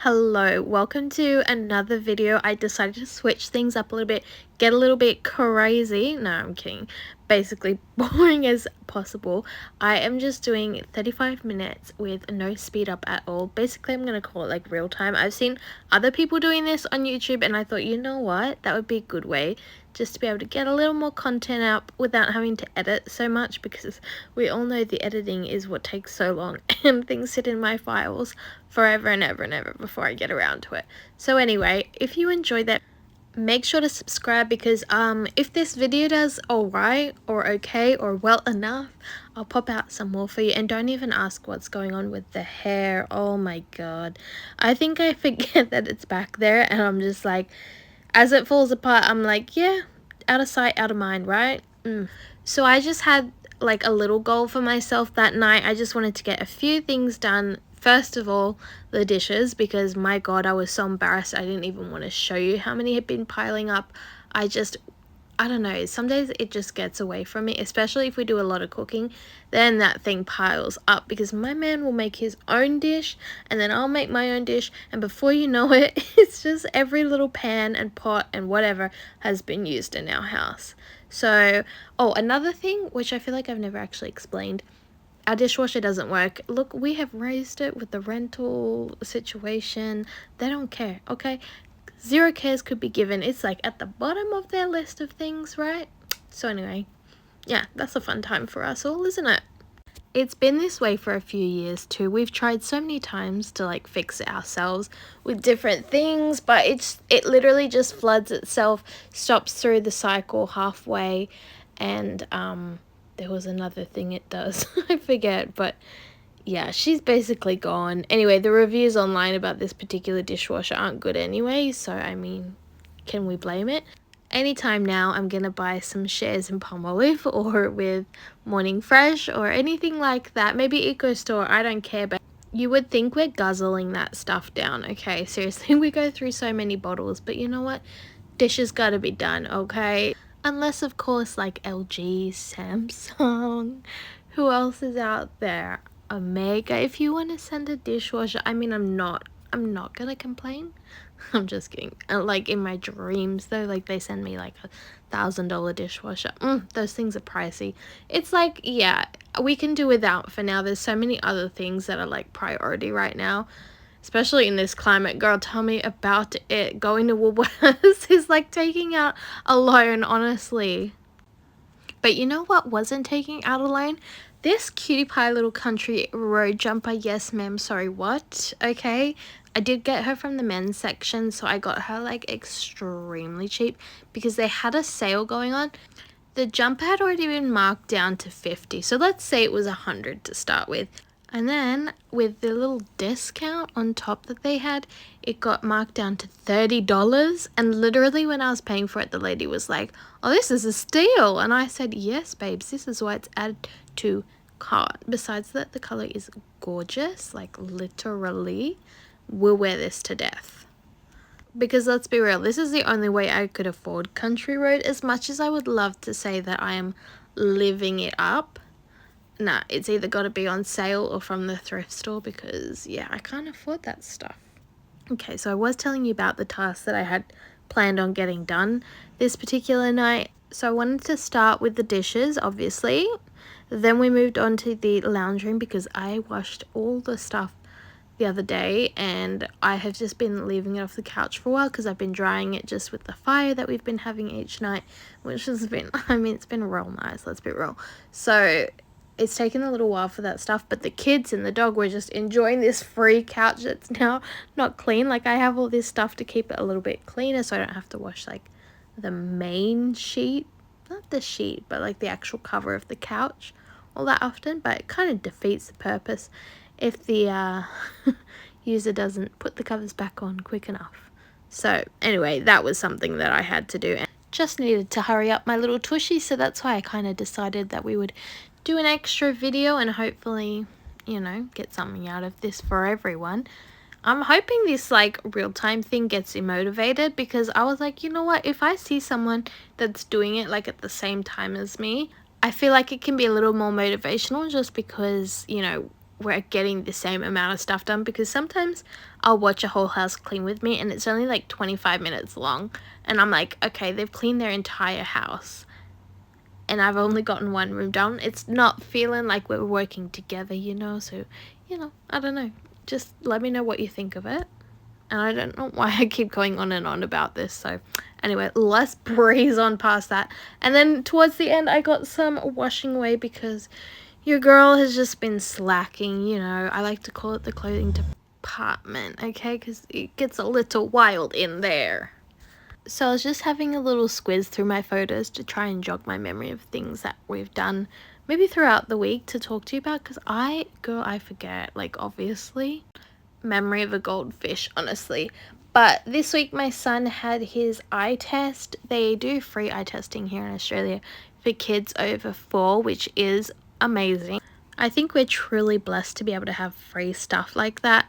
Hello, welcome to another video. I decided to switch things up a little bit, get a little bit crazy. No, I'm kidding. Basically boring as possible. I am just doing 35 minutes with no speed up at all. Basically, I'm going to call it like real time. I've seen other people doing this on YouTube and I thought, you know what? That would be a good way just to be able to get a little more content out without having to edit so much, because we all know the editing is what takes so long and things sit in my files forever and ever and ever before I get around to it. So anyway, if you enjoyed that, make sure to subscribe, because if this video does alright or okay or well enough, I'll pop out some more for you. And don't even ask what's going on with the hair. Oh my god, I think I forget that it's back there, and I'm just like, as it falls apart, I'm like, yeah, out of sight, out of mind, right? So I just had like a little goal for myself that night. I just wanted to get a few things done. First of all, the dishes, because my god, I was so embarrassed. I didn't even want to show you how many had been piling up. I don't know, some days it just gets away from me, especially if we do a lot of cooking. Then that thing piles up, because my man will make his own dish and then I'll make my own dish, and before you know it, it's just every little pan and pot and whatever has been used in our house. So, oh, another thing which I feel like I've never actually explained, our dishwasher doesn't work. Look, we have raised it with the rental situation. They don't care, okay? Zero cares could be given. It's like at the bottom of their list of things, right? So anyway, yeah, that's a fun time for us all, isn't it? It's been this way for a few years too. We've tried so many times to like fix it ourselves with different things, but it literally just floods itself, stops through the cycle halfway, and there was another thing it does. I forget, but yeah, she's basically gone. Anyway, the reviews online about this particular dishwasher aren't good anyway, so I mean, can we blame it? Anytime now, I'm gonna buy some shares in Palmolive or with Morning Fresh or anything like that. Maybe EcoStore, I don't care, but you would think we're guzzling that stuff down, okay? Seriously, we go through so many bottles, but you know what? Dishes gotta be done, okay? Unless, of course, like LG, Samsung, who else is out there? Omega. If you want to send a dishwasher, I mean, I'm not gonna complain. I'm just kidding. Like in my dreams though, like they send me like $1,000 dishwasher. Those things are pricey. It's like, yeah, we can do without for now. There's so many other things that are like priority right now, especially in this climate. Girl, tell me about it. Going to Woolworths is like taking out a loan, honestly. But you know what wasn't taking out a loan? This cutie pie little country road jumper. Yes ma'am, sorry, what? Okay, I did get her from the men's section, so I got her like extremely cheap because they had a sale going on. The jumper had already been marked down to 50, so let's say it was 100 to start with. And then with the little discount on top that they had, it got marked down to $30. And literally when I was paying for it, the lady was like, oh, this is a steal. And I said, yes, babes, this is why it's added to cart. Besides that, the color is gorgeous, like literally. We'll wear this to death. Because let's be real, this is the only way I could afford Country Road. As much as I would love to say that I am living it up, nah, it's either got to be on sale or from the thrift store, because yeah, I can't afford that stuff. Okay, so I was telling you about the tasks that I had planned on getting done this particular night. So I wanted to start with the dishes, obviously. Then we moved on to the lounge room because I washed all the stuff the other day and I have just been leaving it off the couch for a while because I've been drying it just with the fire that we've been having each night, which has been, I mean, it's been real nice, let's be real. So it's taken a little while for that stuff, but the kids and the dog were just enjoying this free couch that's now not clean. Like, I have all this stuff to keep it a little bit cleaner so I don't have to wash like the main sheet, not the sheet, but like the actual cover of the couch all that often. But it kind of defeats the purpose if the user doesn't put the covers back on quick enough. So anyway, that was something that I had to do and just needed to hurry up my little tushy, so that's why I kind of decided that we would do an extra video and hopefully, you know, get something out of this for everyone. I'm hoping this like real-time thing gets you motivated, because I was like, you know what, if I see someone that's doing it like at the same time as me, I feel like it can be a little more motivational, just because, you know, we're getting the same amount of stuff done, because sometimes I'll watch a whole house clean with me and it's only like 25 minutes long, and I'm like, okay, they've cleaned their entire house and I've only gotten one room done. It's not feeling like we're working together, you know. So, you know, I don't know, just let me know what you think of it. And I don't know why I keep going on and on about this. So anyway, let's breeze on past that. And then towards the end, I got some washing away because your girl has just been slacking, you know. I like to call it the clothing department, okay? Because it gets a little wild in there. So I was just having a little squiz through my photos to try and jog my memory of things that we've done maybe throughout the week to talk to you about, because I forget, like, obviously. Memory of a goldfish, honestly. But this week my son had his eye test. They do free eye testing here in Australia for kids over 4, which is amazing. I think we're truly blessed to be able to have free stuff like that,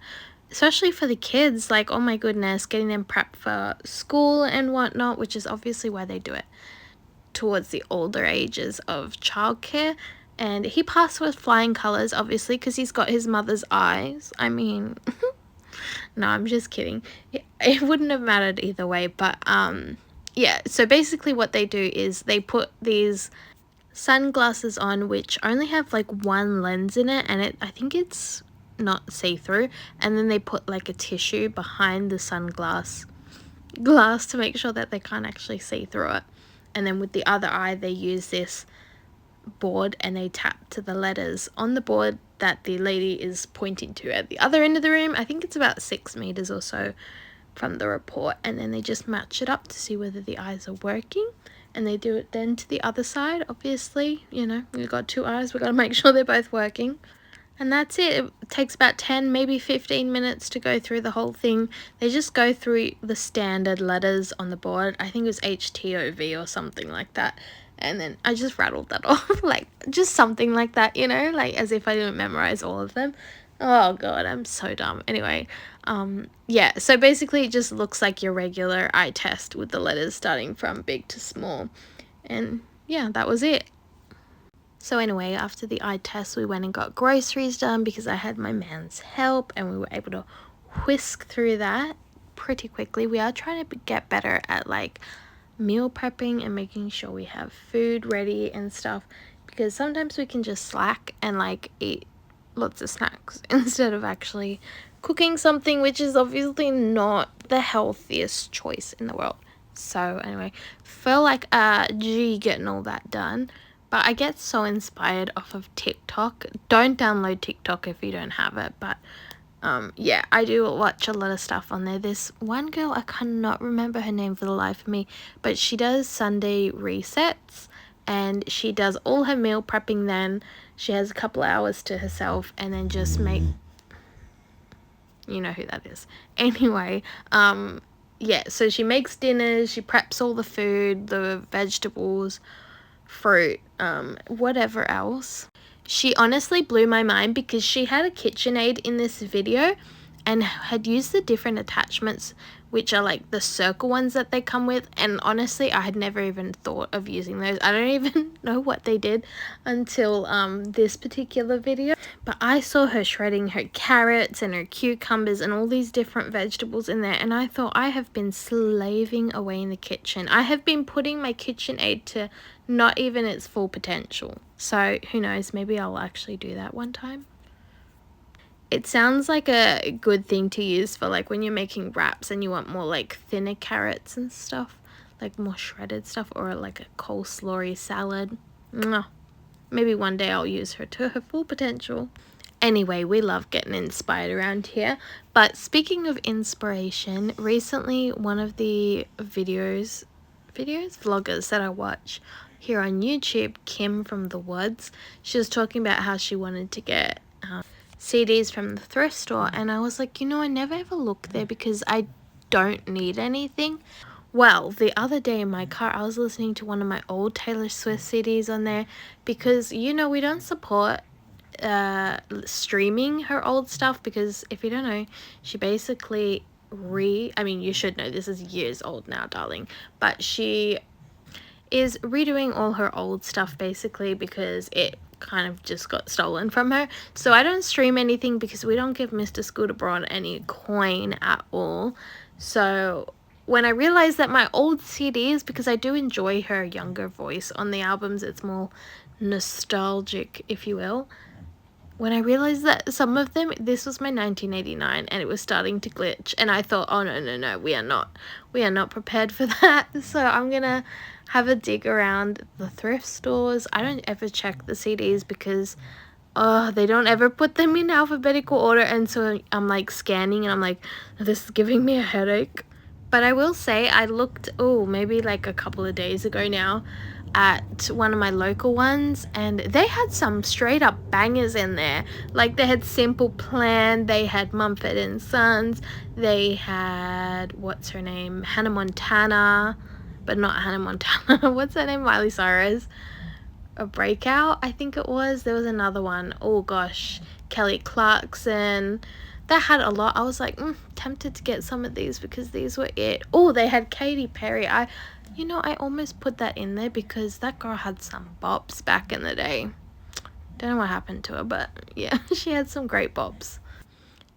especially for the kids. Like, oh my goodness, getting them prepped for school and whatnot, which is obviously why they do it towards the older ages of childcare. And he passed with flying colors, obviously, because he's got his mother's eyes. I mean, no, I'm just kidding. It wouldn't have mattered either way. But yeah, so basically what they do is they put these sunglasses on which only have like one lens in it, and I think it's not see-through, and then they put like a tissue behind the glass to make sure that they can't actually see through it. And then with the other eye, they use this board and they tap to the letters on the board that the lady is pointing to at the other end of the room. I think it's about 6 meters or so from the report, and then they just match it up to see whether the eyes are working, and they do it then to the other side. Obviously, you know, we've got 2 eyes, we've got to make sure they're both working. And that's it. It takes about 10, maybe 15 minutes to go through the whole thing. They just go through the standard letters on the board. I think it was HTOV or something like that. And then I just rattled that off, like just something like that, you know, like as if I didn't memorize all of them. Oh god, I'm so dumb. Anyway, yeah, so basically it just looks like your regular eye test with the letters starting from big to small. And yeah, that was it. So anyway, after the eye test, we went and got groceries done because I had my man's help, and we were able to whisk through that pretty quickly. We are trying to get better at like meal prepping and making sure we have food ready and stuff, because sometimes we can just slack and like eat lots of snacks instead of actually cooking something, which is obviously not the healthiest choice in the world. So anyway, feel like G getting all that done. But I get so inspired off of TikTok. Don't download TikTok if you don't have it. But yeah, I do watch a lot of stuff on there. There's one girl, I cannot remember her name for the life of me, but she does Sunday resets, and she does all her meal prepping then. She has a couple hours to herself, and then just make, you know who that is. Anyway, yeah, so she makes dinners, she preps all the food, the vegetables, fruit, whatever else. She honestly blew my mind because she had a KitchenAid in this video and had used the different attachments, which are like the circle ones that they come with, and honestly I had never even thought of using those. I don't even know what they did until this particular video. But I saw her shredding her carrots and her cucumbers and all these different vegetables in there, and I thought, I have been slaving away in the kitchen. I have been putting my KitchenAid to not even its full potential. So who knows, maybe I'll actually do that one time. It sounds like a good thing to use for like when you're making wraps and you want more like thinner carrots and stuff, like more shredded stuff, or like a coleslaw salad. Maybe one day I'll use her to her full potential. Anyway, we love getting inspired around here. But speaking of inspiration, recently one of the vloggers that I watch here on YouTube, Kim from the Woods, she was talking about how she wanted to get CDs from the thrift store, and I was like, you know, I never ever look there because I don't need anything. Well, the other day in my car, I was listening to one of my old Taylor Swift CDs on there because, you know, we don't support streaming her old stuff, because if you don't know, she basically I mean, you should know, this is years old now, darling, but she is redoing all her old stuff basically because it kind of just got stolen from her. So I don't stream anything because we don't give Mr. Scooter Braun any coin at all. So when I realized that my old CDs, because I do enjoy her younger voice on the albums, it's more nostalgic, if you will. When I realized that some of them, this was my 1989 and it was starting to glitch, and I thought, oh no, we are not prepared for that. So I'm gonna have a dig around the thrift stores. I don't ever check the CDs because they don't ever put them in alphabetical order, and so I'm like scanning and I'm like, this is giving me a headache. But I will say I looked, maybe like a couple of days ago now, at one of my local ones, and they had some straight up bangers in there. Like they had Simple Plan, they had Mumford and Sons, they had, what's her name, Hannah Montana, but not Hannah Montana. What's her name? Miley Cyrus. A Breakout, I think it was. There was another one, oh gosh, Kelly Clarkson. That had a lot. I was like tempted to get some of these because these were it. Oh, they had Katy Perry. I almost put that in there because that girl had some bops back in the day. Don't know what happened to her, but yeah, she had some great bops.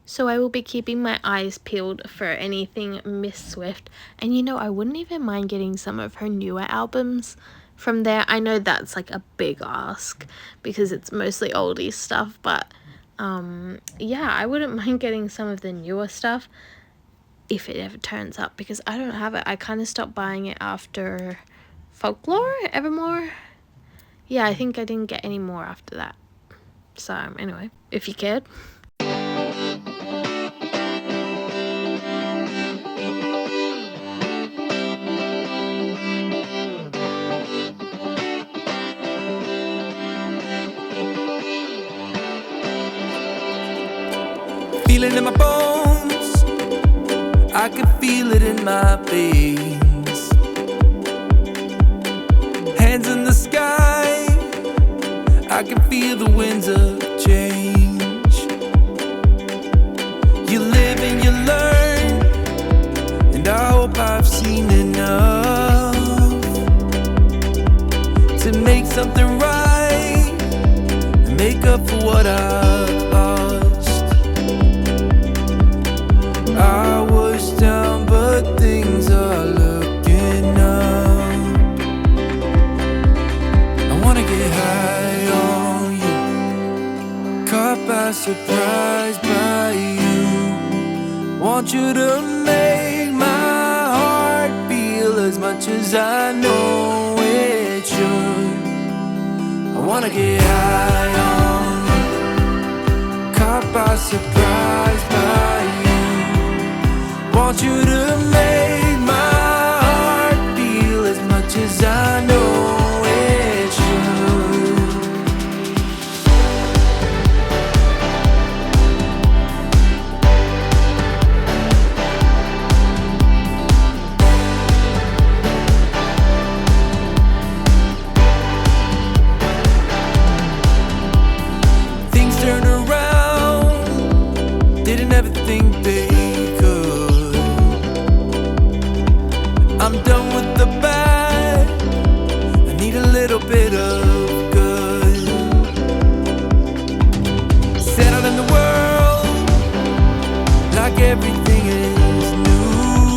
So I will be keeping my eyes peeled for anything Miss Swift. And I wouldn't even mind getting some of her newer albums from there. I know that's like a big ask because it's mostly oldie stuff, but yeah, I wouldn't mind getting some of the newer stuff if it ever turns up, because I don't have it. I kind of stopped buying it after Folklore, Evermore. Yeah, I think I didn't get any more after that. So anyway, if you cared. Feeling in my bones, I can feel it in my veins. Hands in the sky, I can feel the winds of change. You live and you learn, and I hope I've seen enough to make something right and make up for what I've lost. I was down, but things are looking up. I wanna get high on you, caught by surprise by you. Want you to make my heart feel as much as I know it should. I wanna get high on you, caught by surprise by you. Want you to make my heart feel as much as I know it should. Things turn around, didn't ever think they could. I'm done with the bad, I need a little bit of good. Settled in the world, like everything is new.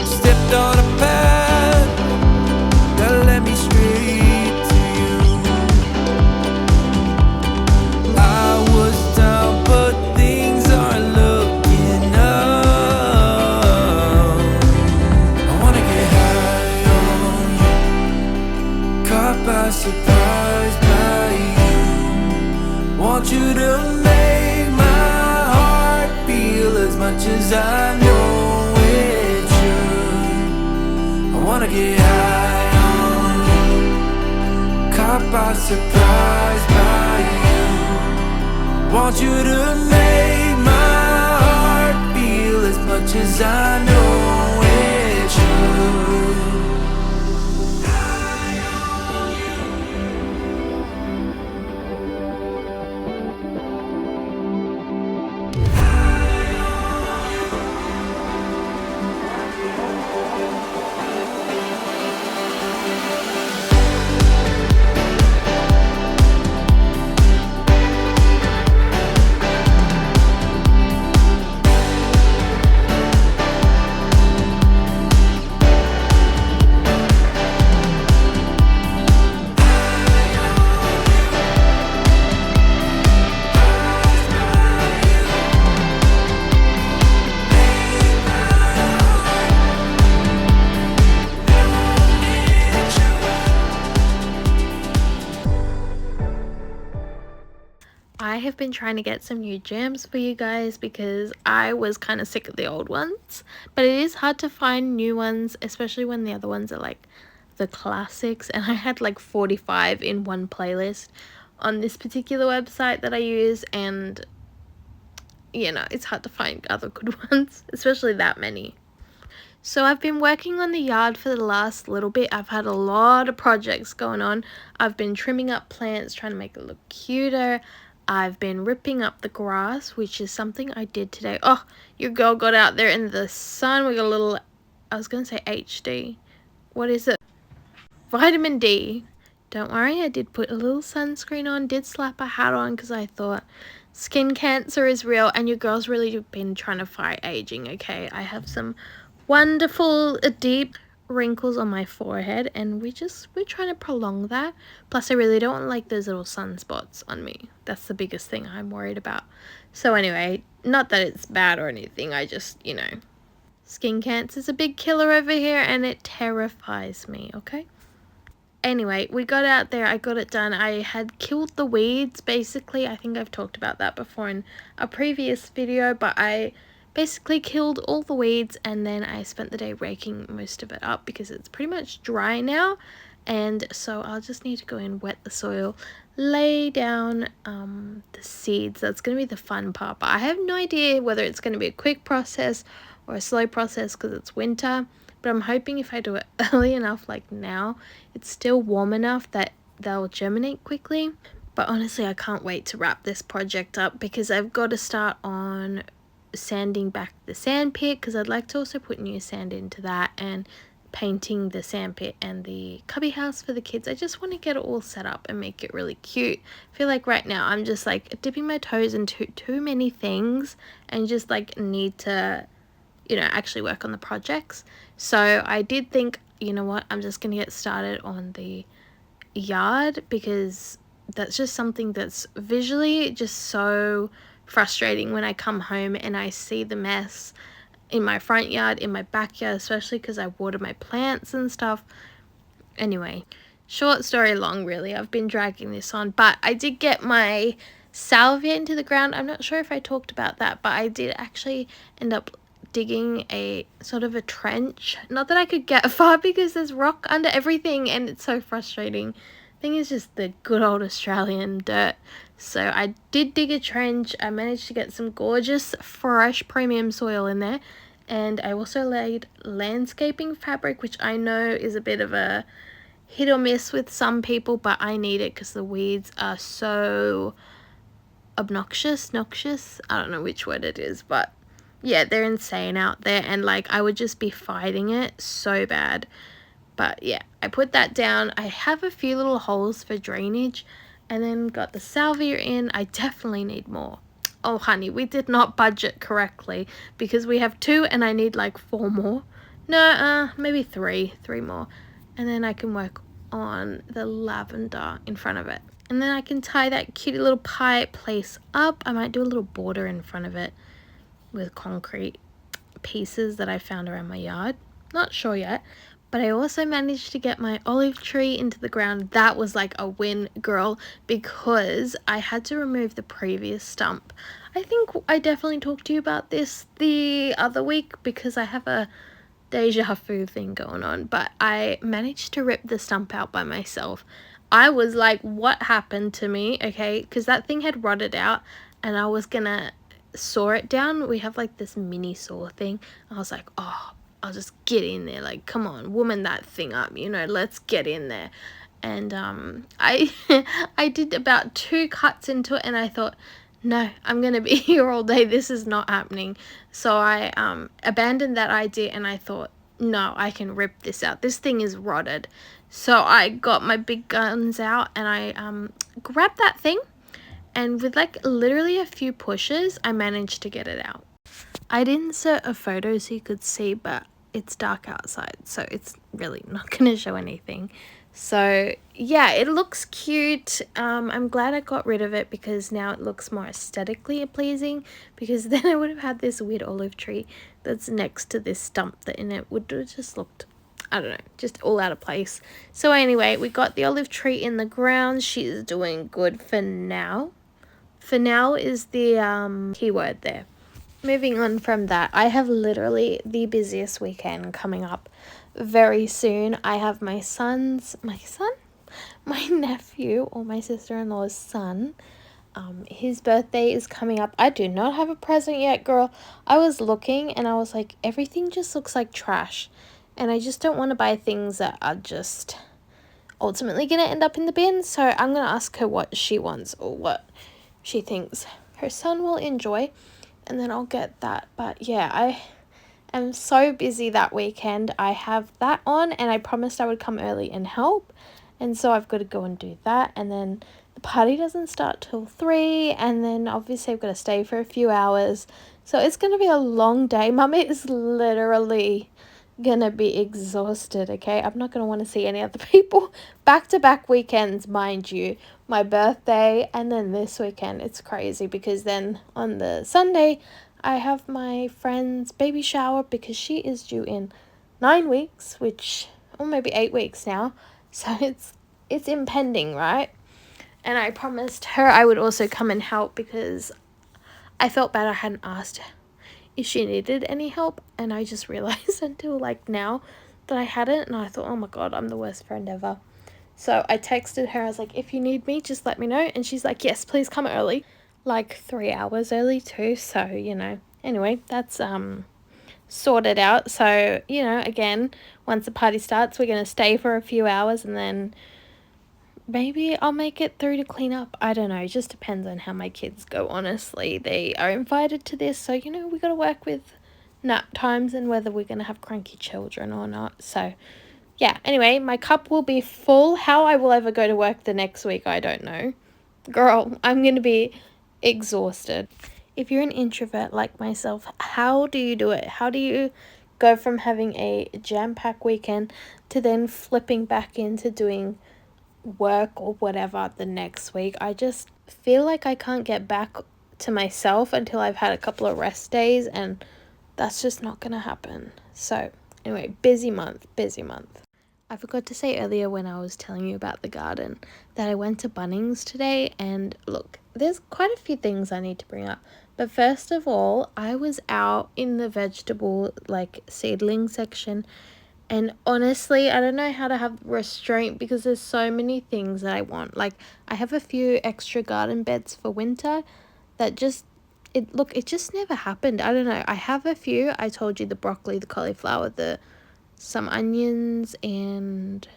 Stepped on a path that led me straight to you. I was down, but things are looking up. By surprise by you. Want you to make my heart feel as much as I know it should. I wanna get high on you, caught by surprise by you. Want you to make my heart feel as much as I know it should. been trying to get some new jams for you guys because I was kind of sick of the old ones, but it is hard to find new ones, especially when the other ones are like the classics, and I had like 45 in one playlist on this particular website that I use, and you know, it's hard to find other good ones, especially that many. So I've been working on the yard for the last little bit. I've had a lot of projects going on. I've been trimming up plants, trying to make it look cuter. I've been ripping up the grass, which is something I did today. Oh, your girl got out there in the sun. We got a little, I was going to say HD. What is it? Vitamin D. Don't worry, I did put a little sunscreen on, did slap a hat on because I thought skin cancer is real, and your girl's really been trying to fight aging, okay? I have some wonderful deep wrinkles on my forehead, and we're trying to prolong that. Plus I really don't want like those little sunspots on me. That's the biggest thing I'm worried about. So anyway, not that it's bad or anything, I just, you know, skin cancer is a big killer over here and it terrifies me, okay? Anyway, we got out there, I got it done. I had killed the weeds basically. I think I've talked about that before in a previous video, but I basically killed all the weeds, and then I spent the day raking most of it up because it's pretty much dry now, and so I'll just need to go in, wet the soil, lay down the seeds. That's going to be the fun part, but I have no idea whether it's going to be a quick process or a slow process because it's winter. But I'm hoping if I do it early enough, like now, it's still warm enough that they'll germinate quickly. But honestly, I can't wait to wrap this project up because I've got to start on sanding back the sand pit, because I'd like to also put new sand into that, and painting the sand pit and the cubby house for the kids. I just want to get it all set up and make it really cute. I feel like right now I'm just like dipping my toes into too many things and just like need to, you know, actually work on the projects. So I did think, you know what, I'm just going to get started on the yard because that's just something that's visually just so frustrating when I come home and I see the mess in my front yard, in my backyard, especially because I water my plants and stuff. Anyway, short story long really, I've been dragging this on, but I did get my salvia into the ground. I'm not sure if I talked about that, but I did actually end up digging a sort of a trench. Not that I could get far because there's rock under everything and it's so frustrating. Thing is just the good old Australian dirt. So I did dig a trench. I managed to get some gorgeous fresh premium soil in there, and I also laid landscaping fabric, which I know is a bit of a hit or miss with some people, but I need it because the weeds are so obnoxious, noxious, I don't know which word it is, but yeah, they're insane out there, and like I would just be fighting it so bad. But yeah, I put that down. I have a few little holes for drainage, and then got the salvia in. I definitely need more. Oh honey, we did not budget correctly because we have 2 and I need like 4 more. No, maybe 3 more, and then I can work on the lavender in front of it, and then I can tie that cute little pie place up. I might do a little border in front of it with concrete pieces that I found around my yard. Not sure yet. But I also managed to get my olive tree into the ground. That was like a win, girl, because I had to remove the previous stump. I think I definitely talked to you about this the other week because I have a deja vu thing going on, but I managed to rip the stump out by myself. I was like, what happened to me? Okay, because that thing had rotted out and I was gonna saw it down. We have like this mini saw thing. I was like, oh, I'll just get in there, like, come on, woman that thing up, you know, let's get in there. And I I did about 2 cuts into it, and I thought, no, I'm gonna be here all day, this is not happening. So I abandoned that idea, and I thought, no, I can rip this out, this thing is rotted. So I got my big guns out, and I grabbed that thing, and with like literally a few pushes I managed to get it out. I didn't insert a photo so you could see, but it's dark outside, so it's really not going to show anything. So yeah, it looks cute. I'm glad I got rid of it because now it looks more aesthetically pleasing, because then I would have had this weird olive tree that's next to this stump that in it would have just looked, I don't know, just all out of place. So anyway, we got the olive tree in the ground. She's doing good for now. For now is the keyword there. Moving on from that, I have literally the busiest weekend coming up very soon. I have my nephew, or my sister-in-law's son. His birthday is coming up. I do not have a present yet, girl. I was looking and I was like, everything just looks like trash. And I just don't want to buy things that are just ultimately going to end up in the bin. So I'm going to ask her what she wants or what she thinks her son will enjoy. And then I'll get that. But yeah, I am so busy that weekend. I have that on and I promised I would come early and help. And so I've got to go and do that. And then the party doesn't start till 3. And then obviously I've got to stay for a few hours. So it's going to be a long day. Mum is literally going to be exhausted, okay? I'm not going to want to see any other people. Back-to-back weekends, mind you. My birthday and then this weekend. It's crazy because then on the Sunday, I have my friend's baby shower because she is due in 9 weeks, or maybe 8 weeks now. So it's impending, right? And I promised her I would also come and help because I felt bad I hadn't asked if she needed any help. And I just realized until like now that I hadn't. And I thought, oh my God, I'm the worst friend ever. So I texted her. I was like, if you need me, just let me know. And she's like, yes, please come early. Like 3 hours early too. So, you know, anyway, that's sorted out. So, you know, again, once the party starts, we're going to stay for a few hours and then maybe I'll make it through to clean up. I don't know. It just depends on how my kids go, honestly. They are invited to this. So, you know, we got to work with nap times and whether we're going to have cranky children or not. So, yeah. Anyway, my cup will be full. How I will ever go to work the next week, I don't know. Girl, I'm going to be exhausted. If you're an introvert like myself, how do you do it? How do you go from having a jam-packed weekend to then flipping back into doing work or whatever the next week? I just feel like I can't get back to myself until I've had a couple of rest days, and that's just not gonna happen. So anyway, busy month. I forgot to say earlier when I was telling you about the garden that I went to Bunnings today, and look, there's quite a few things I need to bring up. But first of all, I was out in the vegetable like seedling section, and honestly, I don't know how to have restraint because there's so many things that I want. Like, I have a few extra garden beds for winter that just, it just never happened. I don't know. I have a few. I told you the broccoli, the cauliflower, some onions, and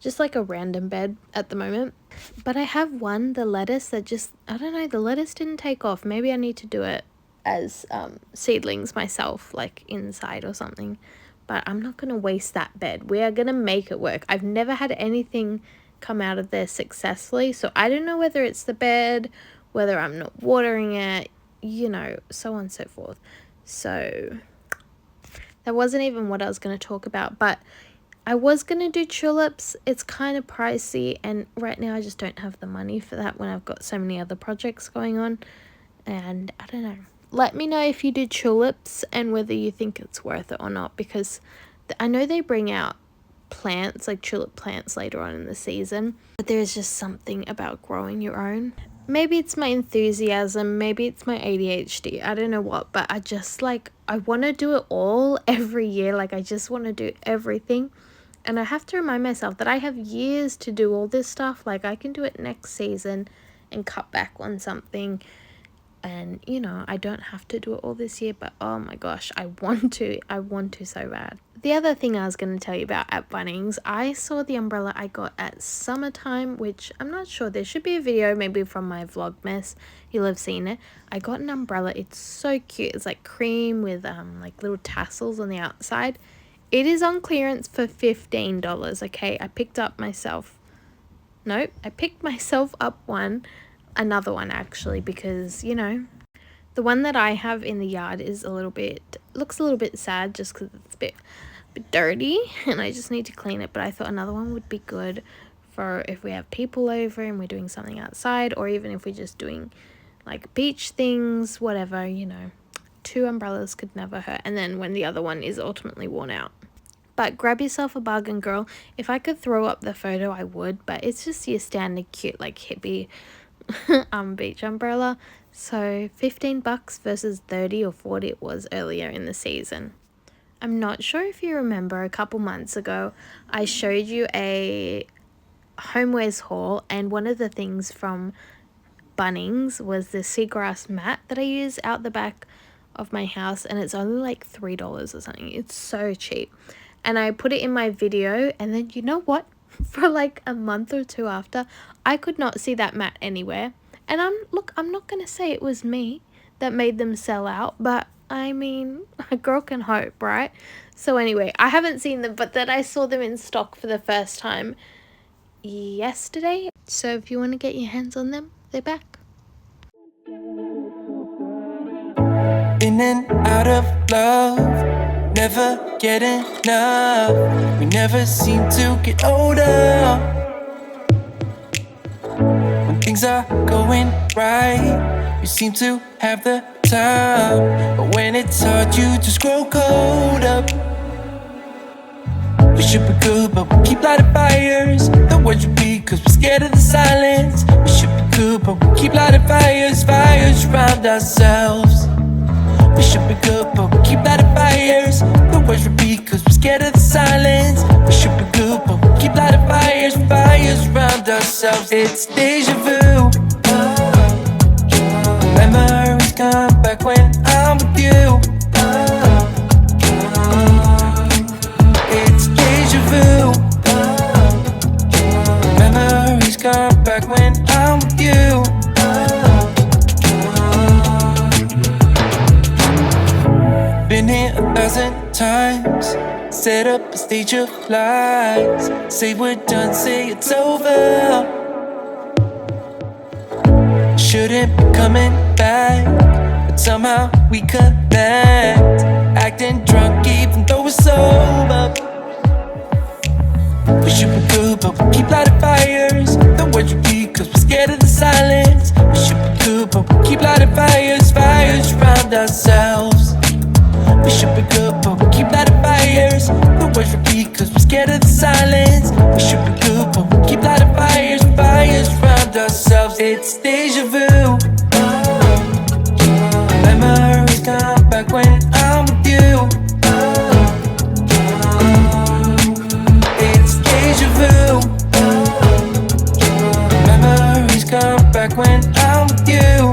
just like a random bed at the moment. But I have one, the lettuce, that just, I don't know, the lettuce didn't take off. Maybe I need to do it as seedlings myself, like inside or something. But I'm not going to waste that bed. We are going to make it work. I've never had anything come out of there successfully. So I don't know whether it's the bed, whether I'm not watering it, you know, so on and so forth. So that wasn't even what I was going to talk about. But I was going to do tulips. It's kind of pricey. And right now I just don't have the money for that when I've got so many other projects going on. And I don't know. Let me know if you do tulips and whether you think it's worth it or not, because I know they bring out plants, like tulip plants later on in the season, but there's just something about growing your own. Maybe it's my enthusiasm, maybe it's my ADHD, I don't know what, but I just like, I want to do it all every year. Like, I just want to do everything. And I have to remind myself that I have years to do all this stuff. Like, I can do it next season and cut back on something. And, you know, I don't have to do it all this year, but oh my gosh, I want to so bad. The other thing I was going to tell you about at Bunnings, I saw the umbrella I got at summertime, which I'm not sure, there should be a video maybe from my Vlogmas, you'll have seen it. I got an umbrella, it's so cute, it's like cream with like little tassels on the outside. It is on clearance for $15, okay? I picked myself up another one actually, because, you know, the one that I have in the yard is looks a little bit sad just because it's a bit dirty and I just need to clean it. But I thought another one would be good for if we have people over and we're doing something outside, or even if we're just doing like beach things, whatever, you know. 2 umbrellas could never hurt. And then when the other one is ultimately worn out. But grab yourself a bargain, girl. If I could throw up the photo, I would, but it's just your standard cute like hippie beach umbrella. So 15 bucks versus 30 or 40 it was earlier in the season. I'm not sure if you remember, a couple months ago I showed you a homewares haul, and one of the things from Bunnings was the seagrass mat that I use out the back of my house, and it's only like $3 or something. It's so cheap. And I put it in my video, and then you know what? For like a month or two after, I could not see that mat anywhere. And I'm not gonna say it was me that made them sell out, but I mean, a girl can hope, right? So anyway, I haven't seen them, but then I saw them in stock for the first time yesterday. So if you want to get your hands on them, they're back. In and out of love, never get enough. We never seem to get older. When things are going right, you seem to have the time. But when it's hard, you just grow cold up. We should be good, but we keep lighting fires. The words repeat, cause we're scared of the silence. We should be good, but we keep lighting fires, fires around ourselves. We should be good, but we keep lighting fires. The words repeat, cause we're scared of the silence. We should be good, but we keep lighting fires, fires around ourselves. It's deja vu. Memories come back when I'm with you. It's deja vu. Memories come back when I'm with you. Been here 1,000 times. Set up a stage of lies. Say we're done, say it's over. Shouldn't be coming back, but somehow we connect. Acting drunk even though we're sober. We should be good, but we keep lighting fires. The words repeat, cause we're scared of the silence. We should be good, but we keep lighting fires, fires around ourselves. We should be good, but we keep lighting fires. The words repeat, cause we're scared of the silence. We should be good, but we keep lighting fires, fires around ourselves. It's deja vu. Memories come back when I'm with you. It's deja vu. Memories come back when I'm with you.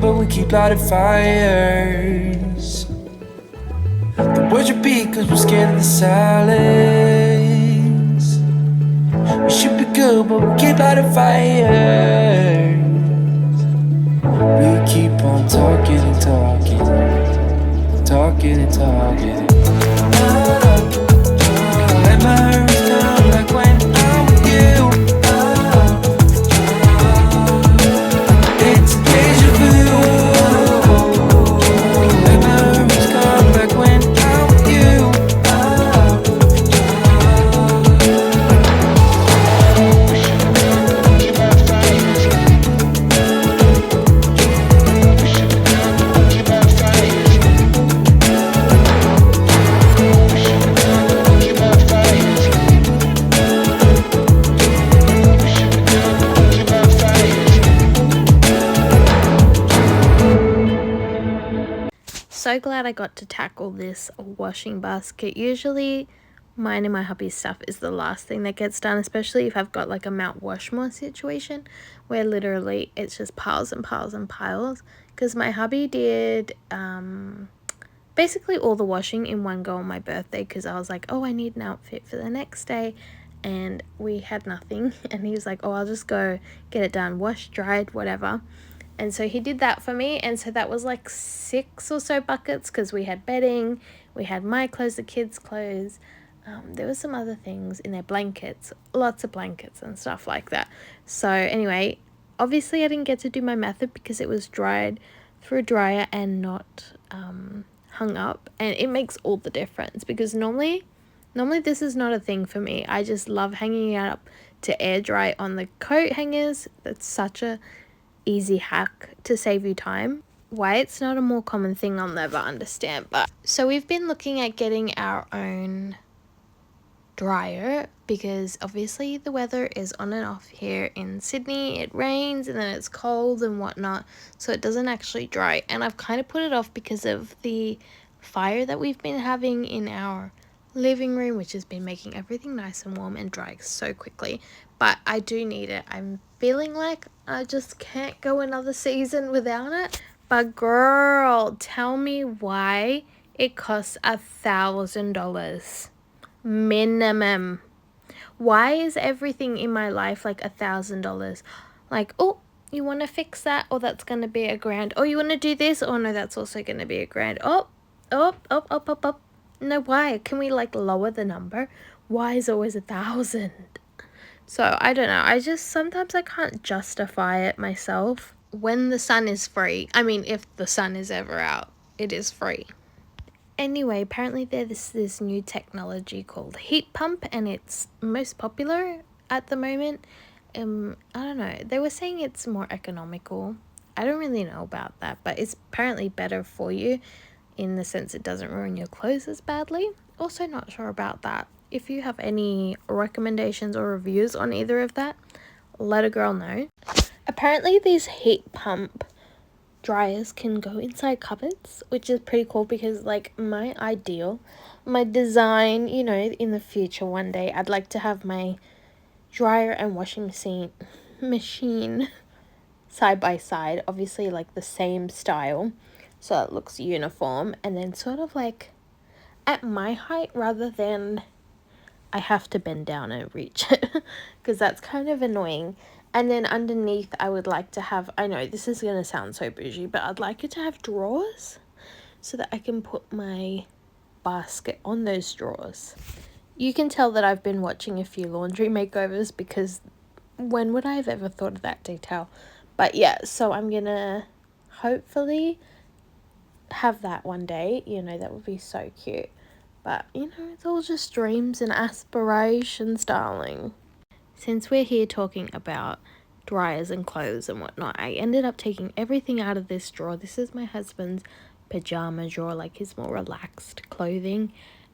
But we keep lighting fires. The words repeat cause we're scared of the silence. We should be good, but we keep lighting fires. We keep on talking and talking, talking and talking. Memories come back when I'm with you. It's deja vu. Memories come back when I'm with you. So glad I got to tackle this washing basket. Usually mine and my hubby's stuff is the last thing that gets done, especially if I've got like a Mount Washmore situation where literally it's just piles and piles and piles, because my hubby did basically all the washing in one go on my birthday, because I was like, oh, I need an outfit for the next day, and we had nothing, and he was like, oh, I'll just go get it done, washed, dried, whatever. And so he did that for me, and so that was like 6 or so buckets, because we had bedding, we had my clothes, the kids' clothes, there were some other things in their blankets, lots of blankets and stuff like that. So anyway, obviously I didn't get to do my method because it was dried through a dryer and not hung up, and it makes all the difference, because normally this is not a thing for me. I just love hanging it up to air dry on the coat hangers. That's such a easy hack to save you time. Why it's not a more common thing, I'll never understand. But so we've been looking at getting our own dryer, because obviously the weather is on and off here in Sydney. It rains and then it's cold and whatnot, so it doesn't actually dry. And I've kind of put it off because of the fire that we've been having in our living room, which has been making everything nice and warm and dry so quickly. But I do need it. I'm feeling like I just can't go another season without it. But girl, tell me why it costs $1,000 minimum. Why is everything in my life like $1,000? Like, oh, you want to fix that? Oh, that's gonna be $1,000. Oh, you want to do this? Oh no, that's also gonna be $1,000. Oh. No, why? Can we like lower the number? Why is always 1,000? So I don't know. I just sometimes I can't justify it myself. When the sun is free, I mean, if the sun is ever out, it is free. Anyway, apparently there's this new technology called heat pump, and it's most popular at the moment. I don't know. They were saying it's more economical. I don't really know about that, but it's apparently better for you in the sense it doesn't ruin your clothes as badly. Also not sure about that. If you have any recommendations or reviews on either of that, let a girl know. Apparently these heat pump dryers can go inside cupboards, which is pretty cool, because like my design, you know, in the future one day I'd like to have my dryer and washing machine side by side, obviously like the same style, so it looks uniform, and then sort of like at my height rather than I have to bend down and reach it, because that's kind of annoying. And then underneath I would like to have, I know this is going to sound so bougie, but I'd like it to have drawers so that I can put my basket on those drawers. You can tell that I've been watching a few laundry makeovers, because when would I have ever thought of that detail? But yeah, so I'm going to hopefully have that one day. You know, that would be so cute. But, you know, it's all just dreams and aspirations, darling. Since we're here talking about dryers and clothes and whatnot, I ended up taking everything out of this drawer. This is my husband's pajama drawer, like his more relaxed clothing.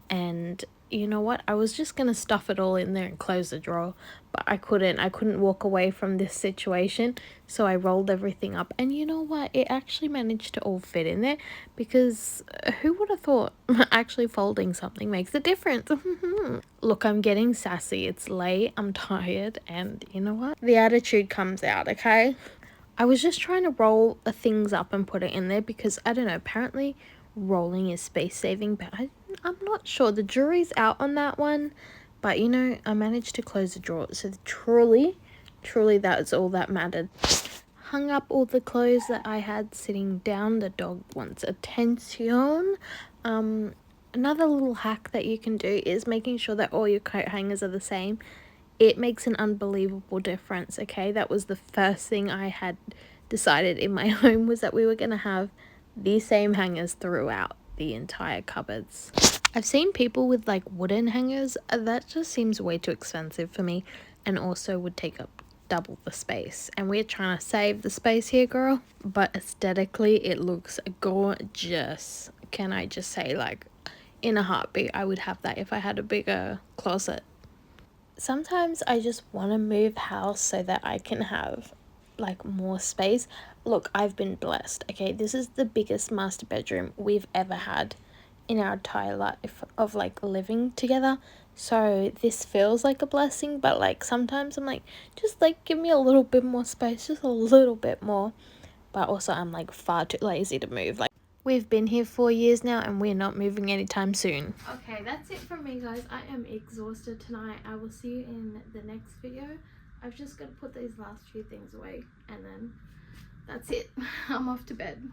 And you know what? I was just going to stuff it all in there and close the drawer, but I couldn't walk away from this situation. So I rolled everything up, and you know what? It actually managed to all fit in there, because who would have thought actually folding something makes a difference? Look, I'm getting sassy. It's late, I'm tired, and you know what? The attitude comes out, okay? I was just trying to roll things up and put it in there, because I don't know, apparently rolling is space saving, but I'm not sure. The jury's out on that one. But you know, I managed to close the drawer, so truly that's all that mattered. Hung up all the clothes that I had sitting down. The dog wants attention. Another little hack that you can do is making sure that all your coat hangers are the same. It makes an unbelievable difference, okay? That was the first thing I had decided in my home, was that we were going to have the same hangers throughout the entire cupboards. I've seen people with like wooden hangers. That just seems way too expensive for me, and also would take up double the space. And we're trying to save the space here, girl. But aesthetically, it looks gorgeous. Can I just say, like, in a heartbeat, I would have that if I had a bigger closet. Sometimes I just want to move house so that I can have like more space. Look, I've been blessed, okay? This is the biggest master bedroom we've ever had in our entire life of like living together. So this feels like a blessing, but like sometimes I'm like, just like give me a little bit more space, just a little bit more. But also I'm like far too lazy to move. Like, we've been here 4 years now and we're not moving anytime soon. Okay, that's it from me, guys. I am exhausted tonight. I will see you in the next video. I've just got to put these last few things away, and then that's it. I'm off to bed.